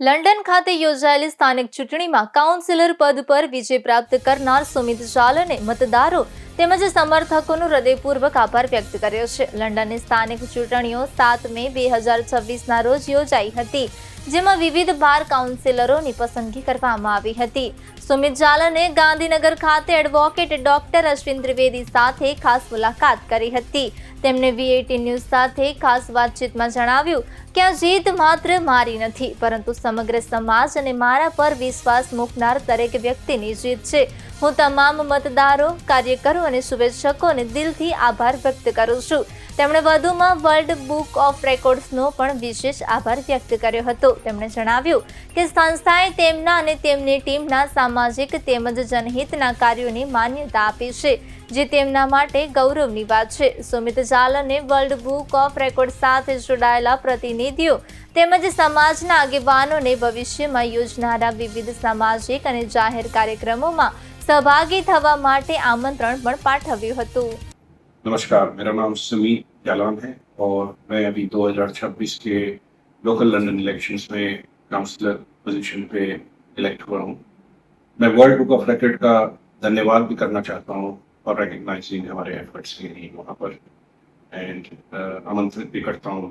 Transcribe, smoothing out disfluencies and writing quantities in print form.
London ખાતે યોજાયેલી સ્થાનિક ચૂંટણીમાં કાઉન્સિલર પદ પર વિજય પ્રાપ્ત કરનાર સુમિત જાલને મતદારો તેમજ સમર્થકોનો હૃદયપૂર્વક આભાર વ્યક્ત કર્યો છે. લંડનની સ્થાનિક ચૂંટણીઓ 7 મે 2026ના રોજ યોજાઈ હતી, જેમાં વિવિધ બાર કાઉન્સિલરોની પસંદગી કરવામાં આવી હતી. સુમિત જાલને ગાંધીનગર ખાતે એડવોકેટ ડોક્ટર અશ્વિન ત્રિવેદી સાથે ખાસ મુલાકાત કરી હતી. તેમણે V18 ન્યૂઝ સાથે ખાસ વાતચીતમાં જણાવ્યું કે આ જીત માત્ર મારી નથી, પરંતુ સમગ્ર સમાજ અને મારા પર વિશ્વાસ મૂકનાર દરેક વ્યક્તિની જીત છે. હું તમામ મતદારો, કાર્યકરો અને શુભેચ્છકોને દિલથી આભાર વ્યક્ત કરું છું. તેમણે વધુમાં વર્લ્ડ બુક ઓફ રેકોર્ડ્સનો પણ વિશેષ આભાર વ્યક્ત કર્યો હતો. તેમણે જણાવ્યું કે સંસ્થાએ તેમના અને તેમની ટીમના સામાજિક તેમજ જનહિતના કાર્યોની માન્યતા આપી છે, જે તેમના માટે ગૌરવની વાત છે. સુમિત જાલને વર્લ્ડ બુક ઓફ રેકોર્ડ સાથે જોડાયેલા પ્રતિનિધિઓ તેમજ સમાજના આગેવાનોને ભવિષ્યમાં યોજનારા વિવિધ સામાજિક અને જાહેર કાર્યક્રમોમાં સહભાગી થવા માટે આમંત્રણ પણ પાઠવ્યું હતું. नमस्कार, मेरा नाम सुमित जालान है और मैं अभी 2026 के लोकल लंदन इलेक्शंस में काउंसलर पोजीशन पे इलेक्ट हुआ हूँ. मैं वर्ल्ड बुक ऑफ रिकॉर्ड का धन्यवाद भी करना चाहता हूँ और रिकग्नाइजिंग हमारे एफर्ट्स के लिए वहाँ पर एंड आमंत्रित भी करता हूँ.